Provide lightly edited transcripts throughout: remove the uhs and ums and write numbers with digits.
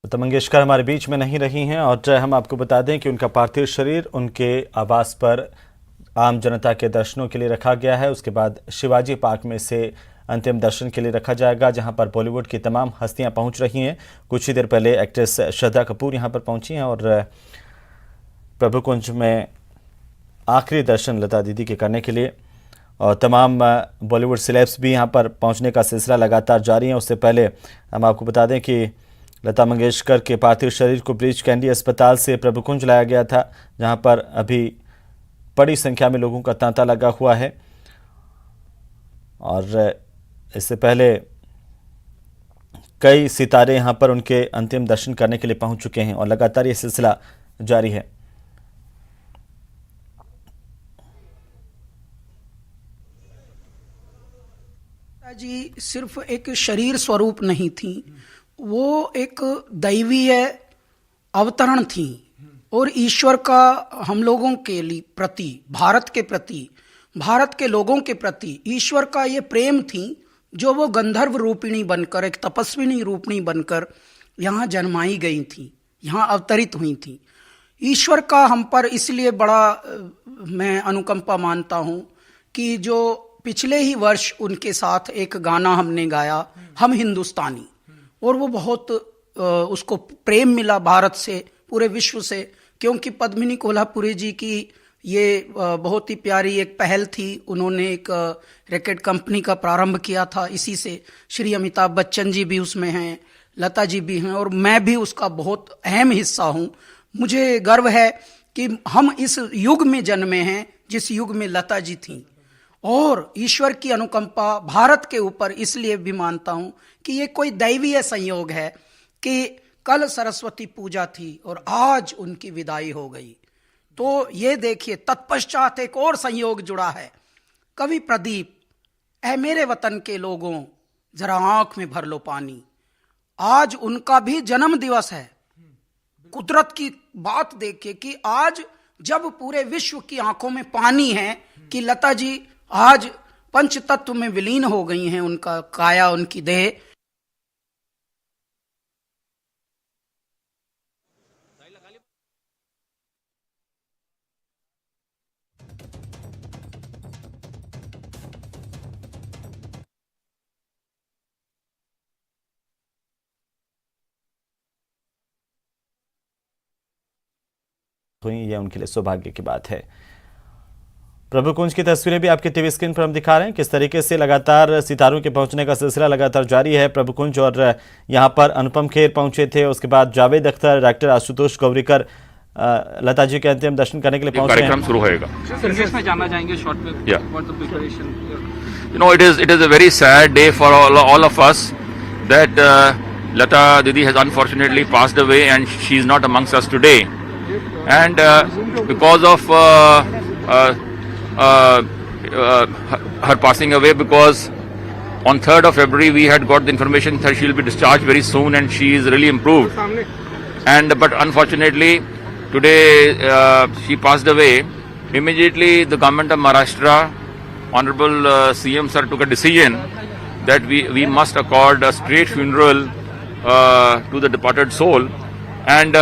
लता मंगेशकर हमारे बीच में नहीं रही हैं और हम आपको बता दें कि उनका पार्थिव शरीर उनके आवास पर आम जनता के दर्शनों के लिए रखा गया है। उसके बाद शिवाजी पार्क में से अंतिम दर्शन के लिए रखा जाएगा, जहां पर बॉलीवुड की तमाम हस्तियां पहुंच रही हैं। कुछ ही देर पहले एक्ट्रेस श्रद्धा कपूर यहां पर पहुंची हैं और प्रभु कुंज में आखिरी दर्शन लता दीदी के करने के लिए और तमाम बॉलीवुड सेलेब्स भी यहां पर पहुंचने का सिलसिला लगातार जारी है। उससे पहले हम आपको बता दें कि लता मंगेशकर के पार्थिव शरीर को ब्रीच कैंडी अस्पताल से प्रभु कुंज लाया गया था, जहां पर अभी बड़ी संख्या में लोगों का तांता लगा हुआ है। और इससे पहले कई सितारे यहां पर उनके अंतिम दर्शन करने के लिए पहुंच चुके हैं और लगातार ये सिलसिला जारी है। जी सिर्फ एक शरीर स्वरूप नहीं थी, वो एक दैवीय अवतरण थी और ईश्वर का हम लोगों के लिए प्रति, भारत के प्रति, भारत के लोगों के प्रति ईश्वर का ये प्रेम थी, जो वो गंधर्व रूपिणी बनकर, एक तपस्विनी रूपिणी बनकर यहाँ जन्माई गई थी, यहाँ अवतरित हुई थी। ईश्वर का हम पर इसलिए बड़ा मैं अनुकंपा मानता हूँ कि जो पिछले ही वर्ष उनके साथ एक गाना हमने गाया, हम हिंदुस्तानी, और वो बहुत उसको प्रेम मिला भारत से, पूरे विश्व से, क्योंकि पद्मिनी कोल्हापुरी जी की ये बहुत ही प्यारी एक पहल थी। उन्होंने एक रैकेट कंपनी का प्रारंभ किया था, इसी से श्री अमिताभ बच्चन जी भी उसमें हैं, लता जी भी हैं और मैं भी उसका बहुत अहम हिस्सा हूँ। मुझे गर्व है कि हम इस युग में जन्मे हैं जिस युग में लता जी थीं, और ईश्वर की अनुकंपा भारत के ऊपर इसलिए भी मानता हूं कि ये कोई दैवीय संयोग है कि कल सरस्वती पूजा थी और आज उनकी विदाई हो गई। तो ये देखिए, तत्पश्चात एक और संयोग जुड़ा है। कवि प्रदीप, ऐ मेरे वतन के लोगों जरा आंख में भर लो पानी, आज उनका भी जन्म दिवस है। कुदरत की बात देखिए कि आज जब पूरे विश्व की आंखों में पानी है कि लता जी आज पंच तत्व में विलीन हो गई हैं, उनका काया, उनकी देह। यह उनके लिए सौभाग्य की बात है। प्रभु कुंज की तस्वीरें भी आपके टीवी स्क्रीन पर हम दिखा रहे हैं, किस तरीके से लगातार सितारों के पहुंचने का सिलसिला लगातार जारी है प्रभु कुंज। और यहां पर अनुपम खेर पहुंचे थे, उसके बाद जावेद अख्तर, डॉक्टर आशुतोष गौरीकर लता जी के अंतिम दर्शन करने के लिए पहुंचे हैं। कार्यक्रम शुरू होगा। में जानना चाहेंगे शॉर्ट में what the preparation. You know, it is a very sad day for all of us that Lata Didi has unfortunately passed away and she is not amongst us today. And because of her passing away, because on 3rd of February we had got the information that she will be discharged very soon and she is really improved. But unfortunately today she passed away. Immediately the government of Maharashtra, Honorable CM sir, took a decision that we must accord a state funeral to the departed soul, and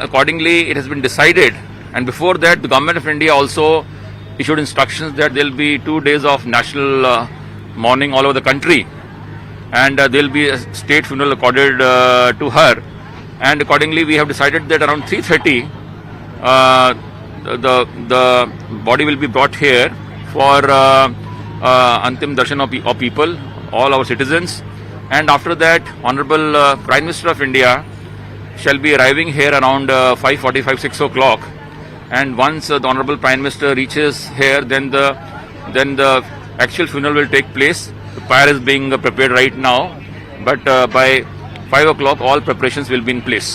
accordingly it has been decided. And before that, the government of India also issued instructions that there will be 2 days of national mourning all over the country, and there will be a state funeral accorded to her. And accordingly, we have decided that around 3:30, the body will be brought here for antim darshan of people, all our citizens. And after that, Honorable Prime Minister of India shall be arriving here around 5:45, 6 o'clock. And once the Honorable Prime Minister reaches here, then the actual funeral will take place. The pyre is being prepared right now, but by 5 o'clock all preparations will be in place.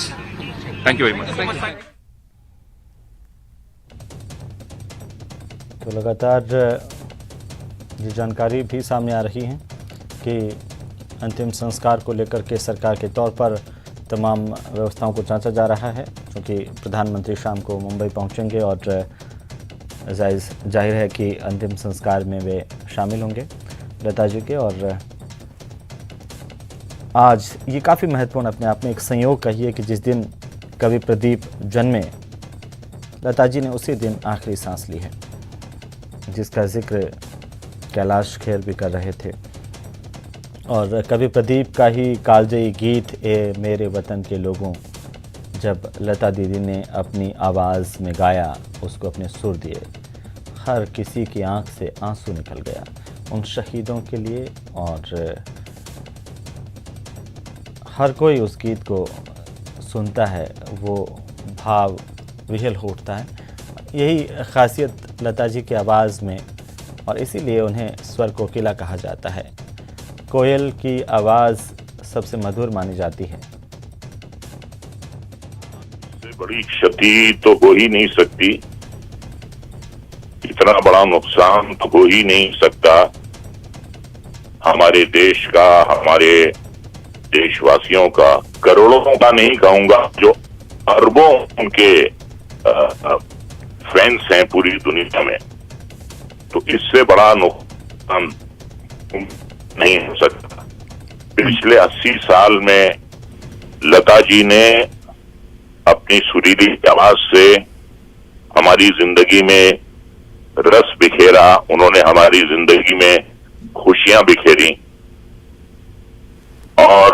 Thank you very much. तो लगातार ये जानकारी भी सामने आ रही है कि अंतिम संस्कार को लेकर के सरकार के तौर पर तमाम व्यवस्थाओं को जांचा जा रहा है, क्योंकि प्रधानमंत्री शाम को मुंबई पहुंचेंगे और जाहिर है कि अंतिम संस्कार में वे शामिल होंगे लता जी के। और आज ये काफ़ी महत्वपूर्ण अपने आप में एक संयोग कहिए कि जिस दिन कवि प्रदीप जन्मे, लता जी ने उसी दिन आखिरी सांस ली है, जिसका जिक्र कैलाश खेर भी कर रहे थे। और कवि प्रदीप का ही कालजयी गीत ए मेरे वतन के लोगों, जब लता दीदी ने अपनी आवाज़ में गाया, उसको अपने सुर दिए, हर किसी की आंख से आंसू निकल गया उन शहीदों के लिए। और हर कोई उस गीत को सुनता है, वो भाव विह्वल हो उठता है। यही खासियत लता जी की आवाज़ में, और इसीलिए उन्हें स्वर कोकिला कहा जाता है। कोयल की आवाज़ सबसे मधुर मानी जाती है। बड़ी क्षति तो हो ही नहीं सकती, इतना बड़ा नुकसान तो हो ही नहीं सकता हमारे देश का, हमारे देशवासियों का, करोड़ों का नहीं कहूंगा, जो अरबों उनके फैंस हैं पूरी दुनिया में, तो इससे बड़ा नुकसान नहीं हो सकता। पिछले 80 साल में लता जी ने अपनी सुरीली आवाज से हमारी जिंदगी में रस बिखेरा, उन्होंने हमारी जिंदगी में खुशियां बिखेरी। और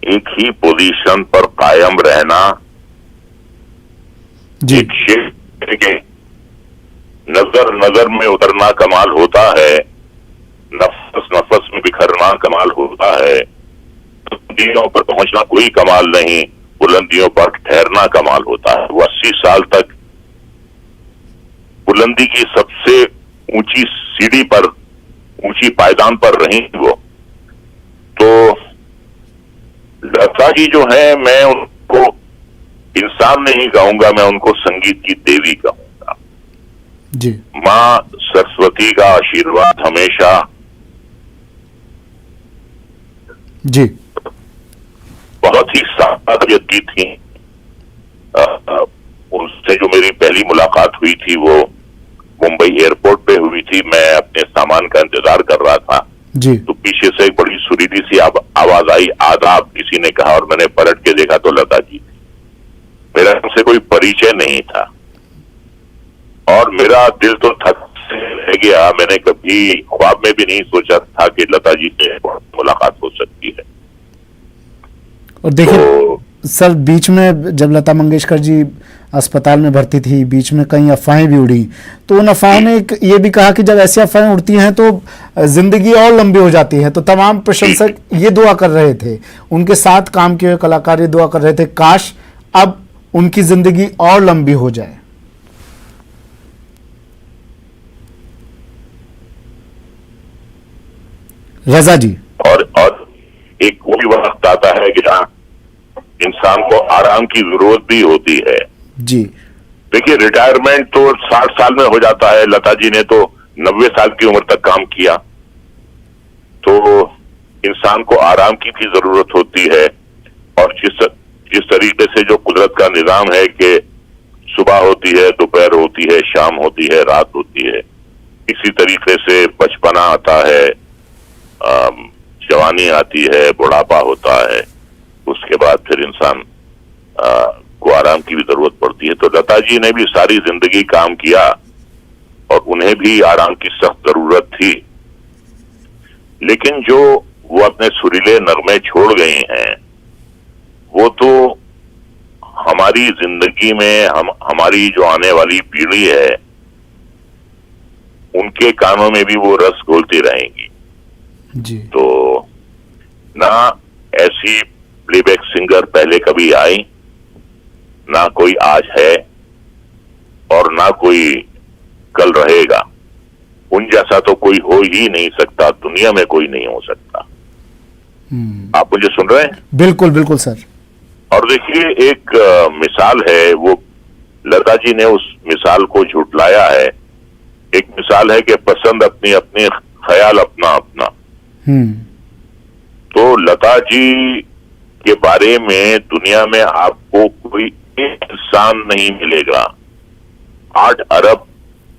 एक ही पोजीशन पर कायम रहना, एक शेर के नजर नजर में उतरना कमाल होता है, नफस नफस में बिखरना कमाल होता है, बुलंदियों पर पहुंचना कोई कमाल नहीं, बुलंदियों पर ठहरना कमाल होता है। वो 80 साल तक बुलंदी की सबसे ऊंची सीढ़ी पर, ऊंची पायदान पर रही वो। तो लता जी जो है, मैं उनको इंसान नहीं कहूंगा, मैं उनको संगीत की देवी कहूंगा जी। मां सरस्वती का आशीर्वाद हमेशा जी। बहुत ही सादा तबीयत की थी। उनसे जो मेरी पहली मुलाकात हुई थी वो मुंबई एयरपोर्ट पे हुई थी। मैं अपने सामान का इंतजार कर रहा था जी। तो पीछे से एक बड़ी सुरीली सी आवाज आई, आदाब, किसी ने कहा, और मैंने पलट के देखा तो लता जी थी। मेरा उनसे कोई परिचय नहीं था और मेरा दिल तो थक से रह गया। मैंने कभी ख्वाब में भी नहीं सोचा था कि लता जी से मुलाकात हो सकती है। और देखिए सर, बीच में जब लता मंगेशकर जी अस्पताल में भर्ती थी, बीच में कई अफवाहें भी उड़ी, तो उन अफवाहों ने ये भी कहा कि जब ऐसी अफवाहें उड़ती हैं तो जिंदगी और लंबी हो जाती है। तो तमाम प्रशंसक ये दुआ कर रहे थे, उनके साथ काम किए हुए कलाकार ये दुआ कर रहे थे, काश अब उनकी जिंदगी और लंबी हो जाए। रजा जी। और एक वो भी वक्त आता है कि जहाँ इंसान को आराम की जरूरत भी होती है जी। देखिए, रिटायरमेंट तो 60 साल में हो जाता है। लता जी ने तो 90 साल की उम्र तक काम किया। तो इंसान को आराम की भी जरूरत होती है। और जिस तरीके से जो कुदरत का निजाम है कि सुबह होती है, दोपहर होती है, शाम होती है, रात होती है, इसी तरीके से बचपना आता है, जवानी आती है, बुढ़ापा होता है, उसके बाद फिर इंसान को आराम की भी जरूरत पड़ती है। तो लता जी ने भी सारी जिंदगी काम किया और उन्हें भी आराम की सख्त जरूरत थी। लेकिन जो वो अपने सुरीले नगमे छोड़ गई हैं, वो तो हमारी जिंदगी में हमारी जो आने वाली पीढ़ी है, उनके कानों में भी वो रस घोलती रहेंगी जी। तो ना ऐसी प्लेबैक सिंगर पहले कभी आई, ना कोई आज है और ना कोई कल रहेगा। उन जैसा तो कोई हो ही नहीं सकता, दुनिया में कोई नहीं हो सकता। आप मुझे सुन रहे हैं? बिल्कुल बिल्कुल सर। और देखिए, एक मिसाल है, वो लता जी ने उस मिसाल को झुटलाया है। एक मिसाल है कि पसंद अपनी अपनी, ख्याल अपना अपना। तो लता जी के बारे में दुनिया में आपको कोई इंसान नहीं मिलेगा 8 अरब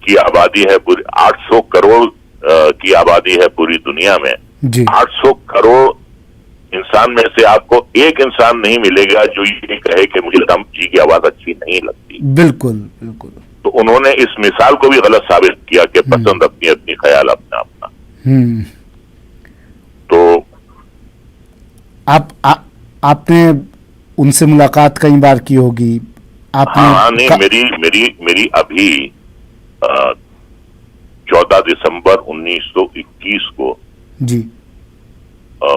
की आबादी है पूरी 800 करोड़ की आबादी है पूरी दुनिया में जी 800 करोड़ इंसान में से आपको एक इंसान नहीं मिलेगा जो ये कहे कि मुझे लता जी की आवाज अच्छी नहीं लगती। बिल्कुल बिल्कुल। तो उन्होंने इस मिसाल को भी गलत साबित किया कि पसंद अपनी अपनी, ख्याल अपना अपना। तो आपने उनसे मुलाकात कई बार की होगी आपने? हाँ नहीं, मेरी अभी 14 दिसंबर 1921 को जी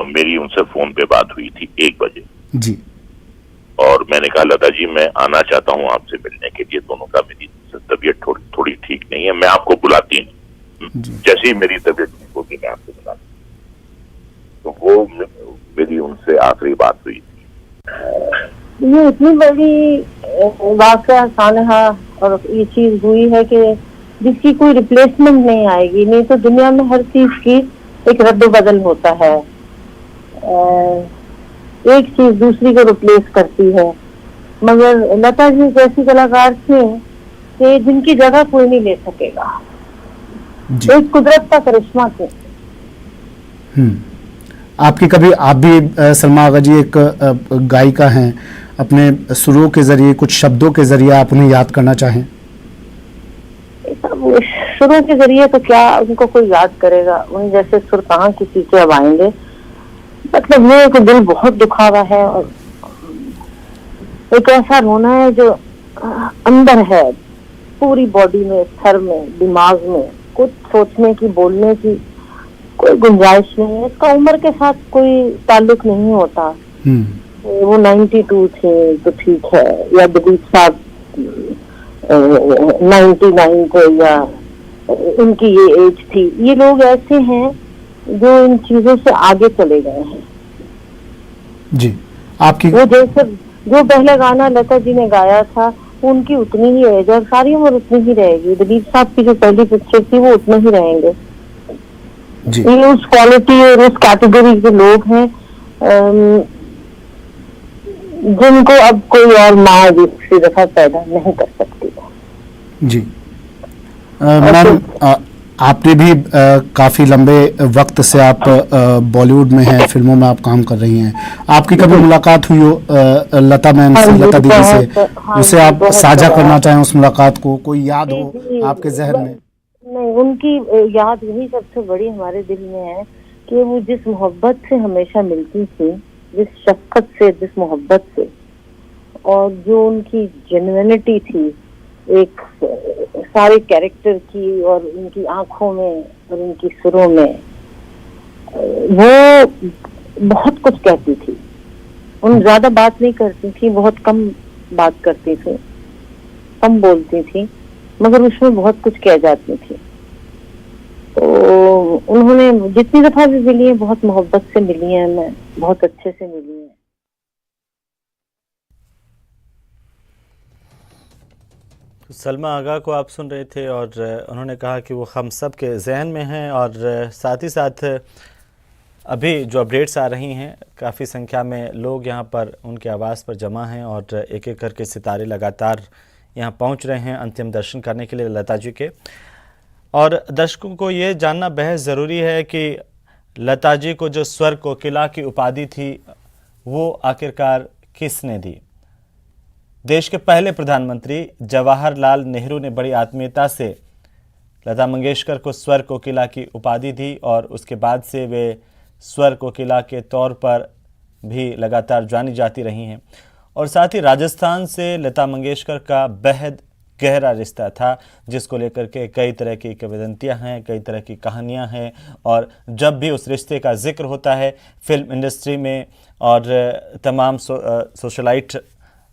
मेरी उनसे फोन पे बात हुई थी 1 बजे जी। और मैंने कहा लता जी मैं आना चाहता हूं आपसे मिलने के लिए, दोनों का मेरी तबीयत थोड़ी ठीक नहीं है, मैं आपको बुलाती हूँ, जैसे ही मेरी तबीयत ठीक होगी मैं आपको बुलाती हूँ। तो वो मेरी उनसे आखिरी बात हुई थी। ये इतनी बड़ी वाकया सानहा और ये चीज हुई है कि जिसकी कोई रिप्लेसमेंट नहीं आएगी। नहीं तो दुनिया में हर चीज की एक रद्द बदल होता है, एक चीज दूसरी को रिप्लेस करती है, मगर लता जी एक ऐसी कलाकार थे कि जिनकी जगह कोई नहीं ले सकेगा। एक कुदरत का करिश्मा थे। आपकी कभी आप भी सलमा आगा जी एक गायिका हैं, अपने सुरों के जरिए कुछ शब्दों के जरिए आप उन्हें याद करना चाहें? सुरों के जरिए तो क्या उनको कोई याद करेगा, उन जैसे सुर कहाँ किसी के अब आएंगे। मतलब ये कि दिल बहुत दुखा हुआ है और एक ऐसा रोना है जो अंदर है, पूरी बॉडी में, सर में, दिमाग में, कुछ सोचने की, बोलने की कोई गुंजाइश नहीं है। इसका उम्र के साथ कोई ताल्लुक नहीं होता। वो 92 थे तो ठीक है, या दिलीप साहब 99 थे, या उनकी ये एज थी। ये लोग ऐसे हैं जो इन चीजों से आगे चले गए हैं। जी आपकी वो जैसे जो पहला गाना लता जी ने गाया था उनकी उतनी ही एज है, सारी उम्र उतनी ही रहेगी। दिलीप साहब की जो पहली पिक्चर थी वो उतने ही रहेंगे। ये उस क्वालिटी और उस कैटेगरी के लोग हैं जिनको अब कोई और माँ दूसरी दफा पैदा नहीं कर सकती। जी मैम, आपने भी काफी लंबे वक्त से आप बॉलीवुड में हैं, फिल्मों में आप काम कर रही हैं। आपकी कभी मुलाकात हुई हो लता मैम से, लता दीदी से? उसे आप साझा करना चाहें उस मुलाकात को, कोई याद हो आपके जहन में? नहीं, उनकी याद यही सबसे बड़ी हमारे दिल में है कि वो जिस मोहब्बत से हमेशा मिलती थी, जिस शफकत से, जिस मोहब्बत से, और जो उनकी जेन्युइनिटी थी एक सारे कैरेक्टर की और उनकी आंखों में और उनकी सुरों में, वो बहुत कुछ कहती थी। उन ज्यादा बात नहीं करती थी, बहुत कम बात करती थी, कम बोलती थी, मगर उसमें बहुत कुछ कह जाती थी। तो उन्होंने जितनी दफा भी मिली है बहुत मोहब्बत से मिली है, मैं बहुत अच्छे से मिली है। सलमा आगा को आप सुन रहे थे और उन्होंने कहा कि वो हम सब के जहन में हैं, और साथ ही साथ अभी जो अपडेट्स आ रही हैं काफ़ी संख्या में लोग यहाँ पर उनके आवास पर जमा हैं और एक एक करके सितारे लगातार यहाँ पहुँच रहे हैं अंतिम दर्शन करने के लिए लता जी के। और दर्शकों को ये जानना बेहद ज़रूरी है कि लता जी को जो स्वर कोकिला की उपाधि थी वो आखिरकार किसने दी? देश के पहले प्रधानमंत्री जवाहरलाल नेहरू ने बड़ी आत्मीयता से लता मंगेशकर को स्वर कोकिला की उपाधि दी और उसके बाद से वे स्वर कोकिला के तौर पर भी लगातार जानी जाती रही हैं। और साथ ही राजस्थान से लता मंगेशकर का बेहद गहरा रिश्ता था, जिसको लेकर के कई तरह की किंवदंतियां हैं, कई तरह की कहानियां हैं। और जब भी उस रिश्ते का जिक्र होता है फिल्म इंडस्ट्री में और तमाम सोशलाइट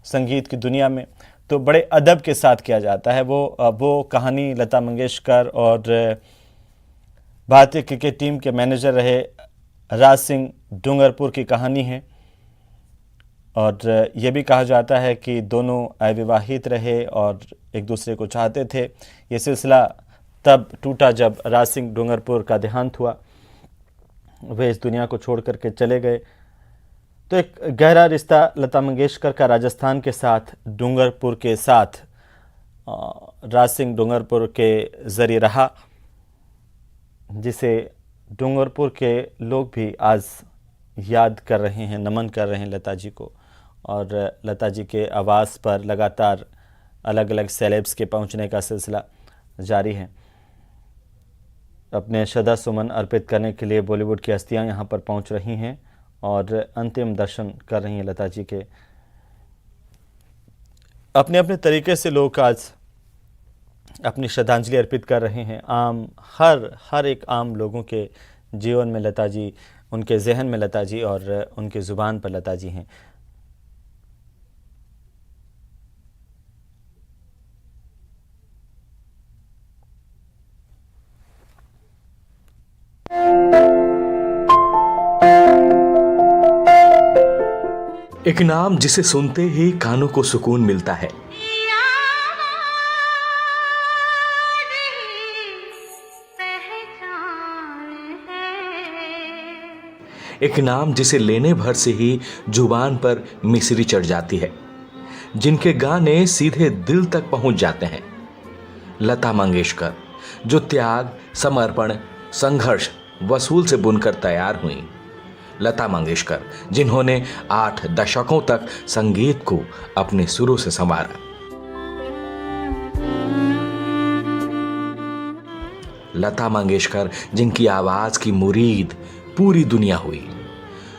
संगीत की दुनिया में, तो बड़े अदब के साथ किया जाता है। वो कहानी लता मंगेशकर और भारतीय क्रिकेट टीम के मैनेजर रहे राज सिंह डूंगरपुर की कहानी है। और ये भी कहा जाता है कि दोनों अविवाहित रहे और एक दूसरे को चाहते थे। ये सिलसिला तब टूटा जब राज सिंह डूंगरपुर का देहांत हुआ, वे इस दुनिया को छोड़ करके चले गए। तो एक गहरा रिश्ता लता मंगेशकर का राजस्थान के साथ, डूंगरपुर के साथ राज सिंह डूंगरपुर के जरिए रहा, जिसे डूंगरपुर के लोग भी आज याद कर रहे हैं, नमन कर रहे हैं लता जी को। और लता जी के आवास पर लगातार अलग अलग सेलेब्स के पहुंचने का सिलसिला जारी है। अपने श्रद्धा सुमन अर्पित करने के लिए बॉलीवुड की हस्तियां यहां पर पहुंच रही हैं और अंतिम दर्शन कर रही हैं लता जी के। अपने अपने तरीके से लोग आज अपनी श्रद्धांजलि अर्पित कर रहे हैं। हर एक आम लोगों के जीवन में लता जी, उनके जहन में लता जी और उनके ज़ुबान पर लता जी हैं। एक नाम जिसे सुनते ही कानों को सुकून मिलता है, एक नाम जिसे लेने भर से ही जुबान पर मिसरी चढ़ जाती है, जिनके गाने सीधे दिल तक पहुंच जाते हैं। लता मंगेशकर, जो त्याग, समर्पण, संघर्ष, वसूल से बुनकर तैयार हुई। लता मंगेशकर, जिन्होंने 8 दशकों तक संगीत को अपने सुरों से संवारा। लता मंगेशकर, जिनकी आवाज की मुरीद पूरी दुनिया हुई।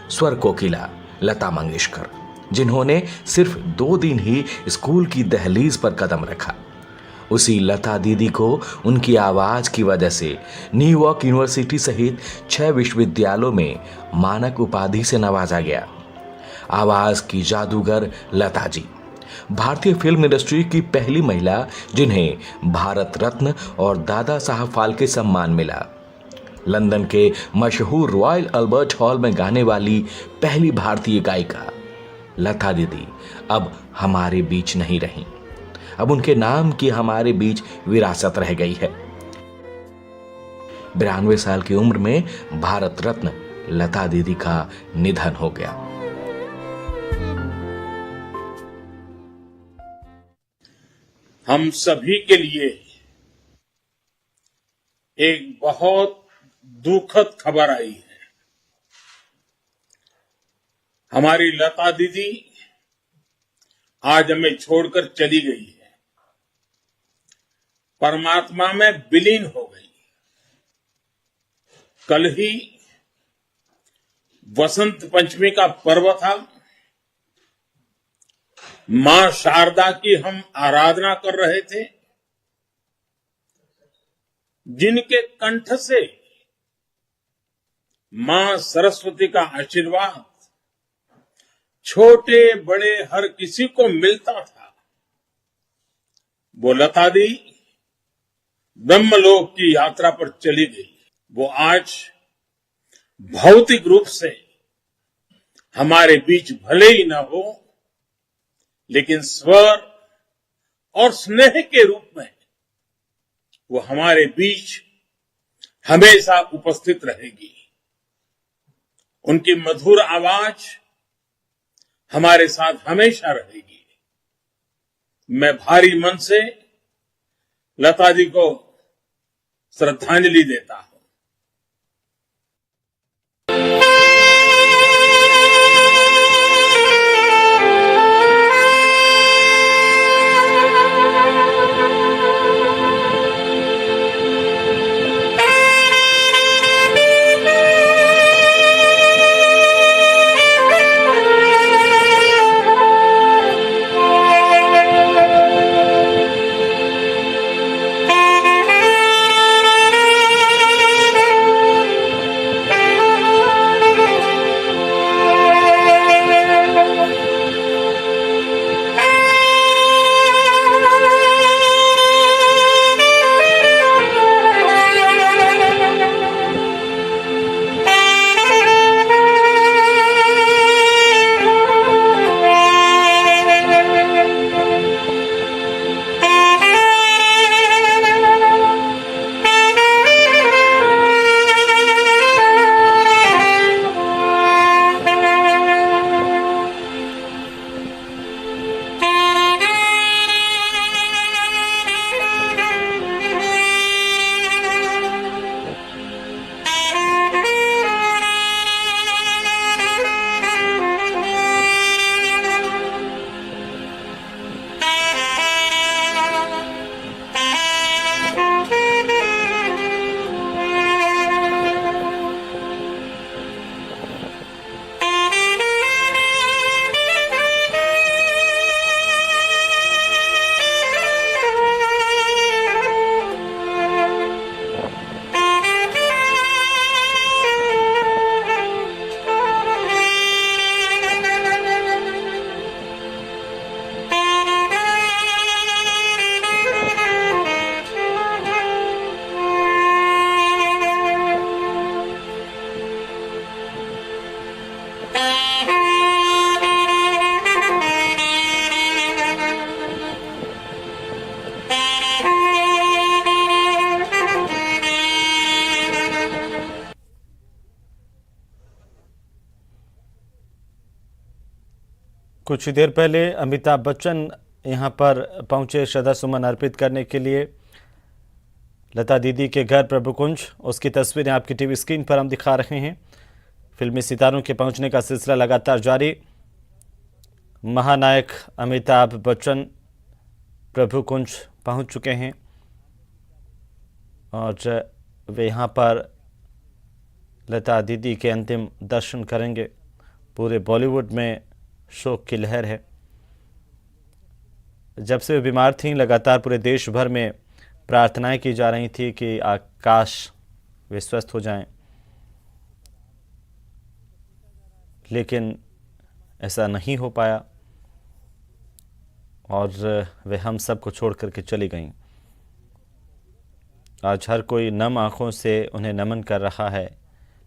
स्वर कोकिला लता मंगेशकर, जिन्होंने सिर्फ 2 दिन ही स्कूल की दहलीज पर कदम रखा। उसी लता दीदी को उनकी आवाज की वजह से न्यूयॉर्क यूनिवर्सिटी सहित 6 विश्वविद्यालयों में मानक उपाधि से नवाजा गया। आवाज की जादूगर लता जी, भारतीय फिल्म इंडस्ट्री की पहली महिला जिन्हें भारत रत्न और दादा साहब फाल्के सम्मान मिला। लंदन के मशहूर रॉयल अल्बर्ट हॉल में गाने वाली पहली भारतीय गायिका लता दीदी अब हमारे बीच नहीं रहीं। अब उनके नाम की हमारे बीच विरासत रह गई है। 92 साल की उम्र में भारत रत्न लता दीदी का निधन हो गया। हम सभी के लिए एक बहुत दुखद खबर आई है। हमारी लता दीदी आज हमें छोड़कर चली गई है, परमात्मा में विलीन हो गई। कल ही वसंत पंचमी का पर्व था। मां शारदा की हम आराधना कर रहे थे, जिनके कंठ से मां सरस्वती का आशीर्वाद छोटे बड़े हर किसी को मिलता था। वो लता दी ब्रह्मलोक की यात्रा पर चली गई। वो आज भौतिक रूप से हमारे बीच भले ही न हो, लेकिन स्वर और स्नेह के रूप में वो हमारे बीच हमेशा उपस्थित रहेगी। उनकी मधुर आवाज हमारे साथ हमेशा रहेगी। मैं भारी मन से लता जी को श्रद्धांजलि देता हूं। कुछ ही देर पहले अमिताभ बच्चन यहाँ पर पहुंचे श्रद्धा सुमन अर्पित करने के लिए लता दीदी के घर प्रभुकुंज। उसकी तस्वीरें आपकी टीवी स्क्रीन पर हम दिखा रहे हैं। फिल्मी सितारों के पहुंचने का सिलसिला लगातार जारी। महानायक अमिताभ बच्चन प्रभुकुंज पहुंच चुके हैं और वे यहाँ पर लता दीदी के अंतिम दर्शन करेंगे। पूरे बॉलीवुड में शोक की लहर है। जब से वे बीमार थीं, लगातार पूरे देश भर में प्रार्थनाएं की जा रही थी कि आकाश वे स्वस्थ हो जाएं, लेकिन ऐसा नहीं हो पाया और वे हम सब को छोड़ करके चली गईं। आज हर कोई नम आँखों से उन्हें नमन कर रहा है,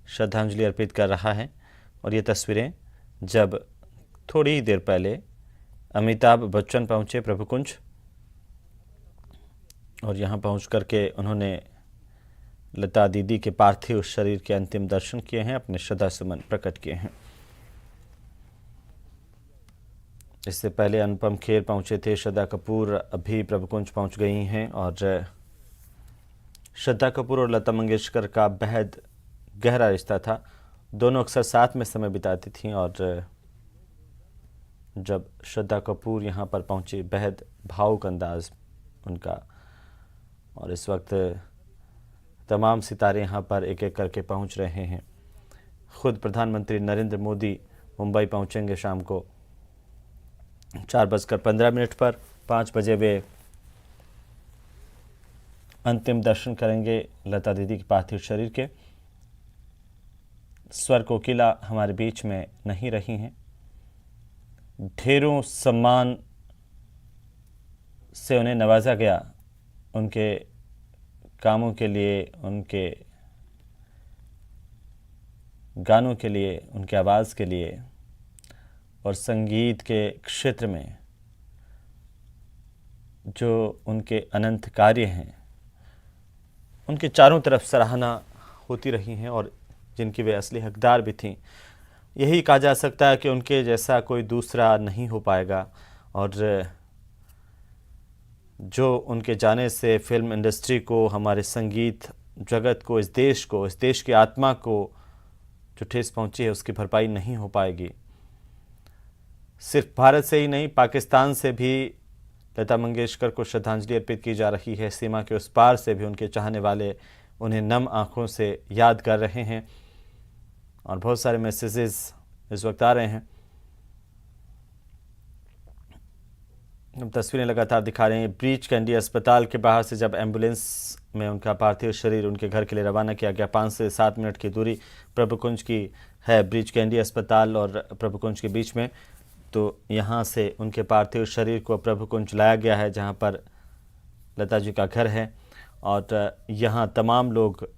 श्रद्धांजलि अर्पित कर रहा है। और ये तस्वीरें जब थोड़ी ही देर पहले अमिताभ बच्चन पहुंचे प्रभुकुंज और यहाँ पहुंच करके उन्होंने लता दीदी के पार्थिव शरीर के अंतिम दर्शन किए हैं, अपने श्रद्धा सुमन प्रकट किए हैं। इससे पहले अनुपम खेर पहुंचे थे, श्रद्धा कपूर अभी प्रभुकुंज पहुंच गई हैं और श्रद्धा कपूर और लता मंगेशकर का बेहद गहरा रिश्ता था। दोनों अक्सर साथ में समय बिताती थीं और जब श्रद्धा कपूर यहाँ पर पहुंची, बेहद भावुक अंदाज उनका, और इस वक्त तमाम सितारे यहाँ पर एक एक करके पहुंच रहे हैं। खुद प्रधानमंत्री नरेंद्र मोदी मुंबई पहुंचेंगे शाम को 4:15 पर। 5 बजे वे अंतिम दर्शन करेंगे लता दीदी के पार्थिव शरीर के। स्वर कोकिला हमारे बीच में नहीं रही हैं। ढेरों सम्मान से उन्हें नवाजा गया, उनके कामों के लिए, उनके गानों के लिए, उनके आवाज़ के लिए और संगीत के क्षेत्र में जो उनके अनंत कार्य हैं, उनके चारों तरफ सराहना होती रही हैं और जिनकी वे असली हकदार भी थीं। यही कहा जा सकता है कि उनके जैसा कोई दूसरा नहीं हो पाएगा और जो उनके जाने से फिल्म इंडस्ट्री को, हमारे संगीत जगत को, इस देश की आत्मा को जो ठेस पहुंची है, उसकी भरपाई नहीं हो पाएगी। सिर्फ भारत से ही नहीं, पाकिस्तान से भी लता मंगेशकर को श्रद्धांजलि अर्पित की जा रही है। सीमा के उस पार से भी उनके चाहने वाले उन्हें नम आँखों से याद कर रहे हैं और बहुत सारे मैसेजेस इस वक्त आ रहे हैं। हम तस्वीरें लगातार दिखा रहे हैं। ब्रीच कैंडी अस्पताल के बाहर से जब एम्बुलेंस में उनका पार्थिव शरीर उनके घर के लिए रवाना किया गया, 5 से 7 मिनट की दूरी प्रभुकुंज की है ब्रीच कैंडी अस्पताल और प्रभुकुंज के बीच में। तो यहाँ से उनके पार्थिव शरीर को प्रभुकुंज लाया गया है, जहाँ पर लता जी का घर है और यहाँ तमाम लोग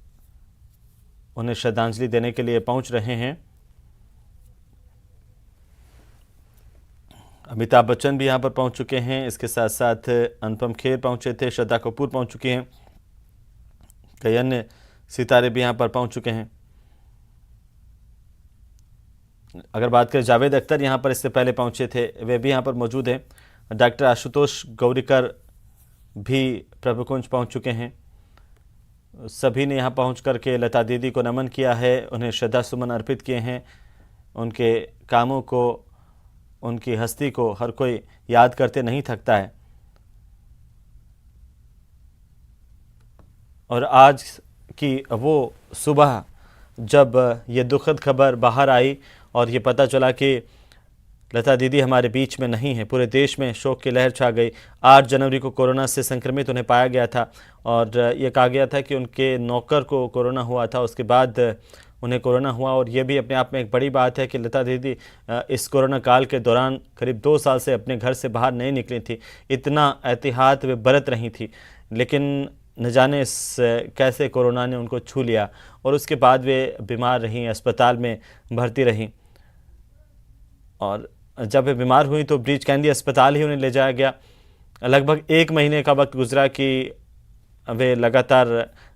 उन्हें श्रद्धांजलि देने के लिए पहुँच रहे हैं। अमिताभ बच्चन भी यहाँ पर पहुँच चुके हैं। इसके साथ साथ अनुपम खेर पहुँचे थे, श्रद्धा कपूर पहुँच चुकी हैं, कई अन्य सितारे भी यहाँ पर पहुँच चुके हैं। अगर बात करें जावेद अख्तर यहाँ पर इससे पहले पहुँचे थे, वे भी यहाँ पर मौजूद हैं। डॉक्टर आशुतोष गौरीकर भी प्रभुकुंज पहुँच चुके हैं। सभी ने यहाँ पहुँच करके लता दीदी को नमन किया है, उन्हें श्रद्धा सुमन अर्पित किए हैं। उनके कामों को, उनकी हस्ती को हर कोई याद करते नहीं थकता है। और आज की वो सुबह जब ये दुखद खबर बाहर आई और ये पता चला कि लता दीदी हमारे बीच में नहीं है, पूरे देश में शोक की लहर छा गई। 8 जनवरी को कोरोना से संक्रमित उन्हें पाया गया था और ये कहा गया था कि उनके नौकर को कोरोना हुआ था, उसके बाद उन्हें कोरोना हुआ। और ये भी अपने आप में एक बड़ी बात है कि लता दीदी इस कोरोना काल के दौरान करीब 2 साल से अपने घर से बाहर नहीं निकली थी। इतना एहतियात वे बरत रही थी, लेकिन न जाने कैसे कोरोना ने उनको छू लिया और उसके बाद वे बीमार रहीं, अस्पताल में भर्ती रहीं। और जब वे बीमार हुई तो ब्रीच कैंडी अस्पताल ही उन्हें ले जाया गया। लगभग 1 महीने का वक्त गुजरा कि वे लगातार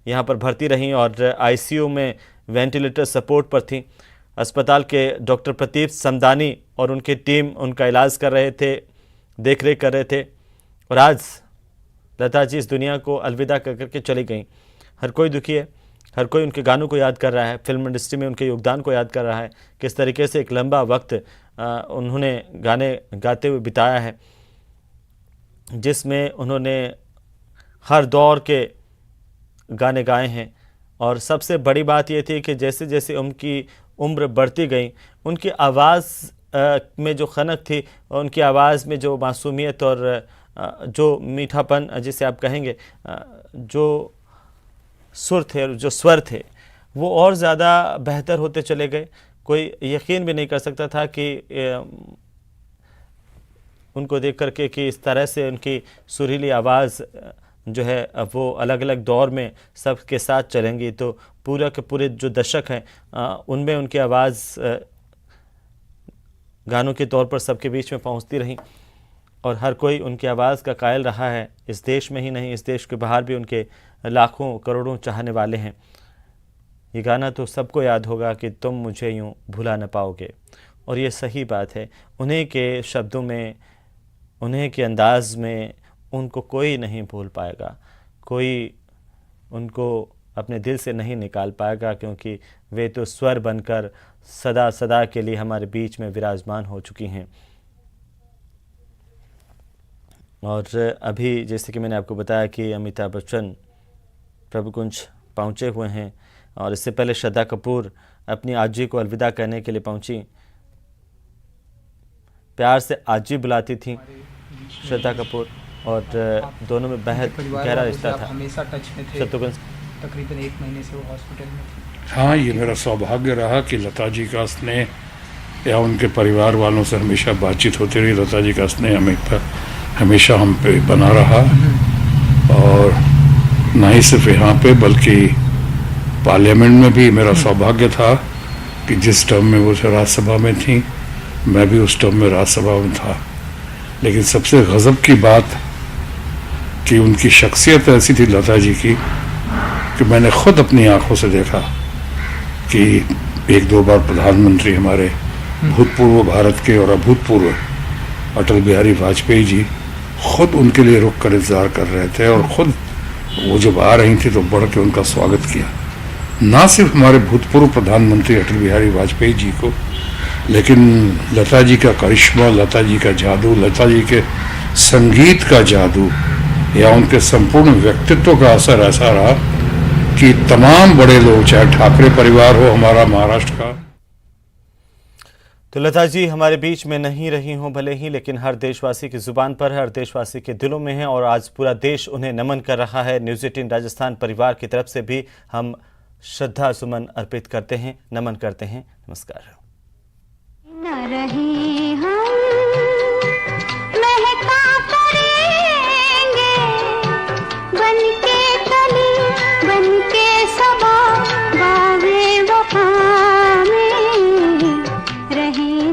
यहाँ पर भर्ती रहीं और आईसीयू में वेंटिलेटर सपोर्ट पर थीं। अस्पताल के डॉक्टर प्रदीप समदानी और उनकी टीम उनका इलाज कर रहे थे, देख रेख कर रहे थे। और आज लता जी इस दुनिया को अलविदा कर करके चली गई। हर कोई दुखी है, हर कोई उनके गानों को याद कर रहा है, फिल्म इंडस्ट्री में उनके योगदान को याद कर रहा है, किस तरीके से एक लंबा वक्त उन्होंने गाने गाते हुए बिताया है, जिसमें उन्होंने हर दौर के गाने गाए हैं। और सबसे बड़ी बात ये थी कि जैसे जैसे उनकी उम्र बढ़ती गई, उनकी आवाज़ में जो खनक थी, उनकी आवाज़ में जो मासूमियत और जो मीठापन जिसे आप कहेंगे, जो सुर थे और जो स्वर थे, वो और ज़्यादा बेहतर होते चले गए। कोई यकीन भी नहीं कर सकता था कि उनको देख करके कि इस तरह से उनकी सुरीली आवाज़ जो है वो अलग अलग दौर में सबके साथ चलेंगी। तो पूरा के पूरे जो दशक हैं उनमें उनकी आवाज़ गानों के तौर पर सबके बीच में पहुंचती रही और हर कोई उनकी आवाज़ का कायल रहा है। इस देश में ही नहीं, इस देश के बाहर भी उनके लाखों करोड़ों चाहने वाले हैं। ये गाना तो सबको याद होगा कि तुम मुझे यूं भुला न पाओगे, और ये सही बात है। उन्हीं के शब्दों में, उन्हीं के अंदाज में उनको कोई नहीं भूल पाएगा, कोई उनको अपने दिल से नहीं निकाल पाएगा, क्योंकि वे तो स्वर बनकर सदा सदा के लिए हमारे बीच में विराजमान हो चुकी हैं। और अभी जैसे कि मैंने आपको बताया कि अमिताभ बच्चन प्रभुकुंज पहुँचे हुए हैं, और इससे पहले श्रद्धा कपूर अपनी आजी को अलविदा कहने के लिए पहुंची। प्यार से आजी बुलाती थी श्रद्धा कपूर, और दोनों में बेहद गहरा रिश्ता था। हमेशा टच में थे, शत्रुघ्न तकरीबन 1 महीने से वो हॉस्पिटल में थे। हाँ, ये मेरा सौभाग्य रहा कि लता जी का स्नेह या उनके परिवार वालों से हमेशा बातचीत होती रही। लता जी का स्नेह हमेशा हम पे बना रहा, और ना ही सिर्फ यहाँ पे बल्कि पार्लियामेंट में भी मेरा सौभाग्य था कि जिस टर्म में वो राज्यसभा में थी, मैं भी उस टर्म में राज्यसभा में था। लेकिन सबसे गजब की बात कि उनकी शख्सियत ऐसी थी लता जी की कि मैंने खुद अपनी आंखों से देखा कि 1-2 बार प्रधानमंत्री हमारे भूतपूर्व भारत के और अभूतपूर्व अटल बिहारी वाजपेयी जी खुद उनके लिए रुक कर इंतजार कर रहे थे, और खुद वो जब आ रही थी तो बढ़ के उनका स्वागत किया। ना सिर्फ हमारे भूतपूर्व प्रधानमंत्री अटल बिहारी वाजपेयी जी को, लेकिन लता जी का करिश्मा, लता जी का जादू, लता जी के संगीत का जादू या उनके संपूर्ण व्यक्तित्व का असर ऐसा रहा कि तमाम बड़े लोग, चाहे ठाकरे परिवार हो हमारा महाराष्ट्र का। तो लता जी हमारे बीच में नहीं रही हों भले ही, लेकिन हर देशवासी की जुबान पर, हर देशवासी के दिलों में है, और आज पूरा देश उन्हें नमन कर रहा है। न्यूज़ 18 राजस्थान परिवार की तरफ से भी हम श्रद्धा सुमन अर्पित करते हैं, नमन करते हैं। नमस्कार। न रही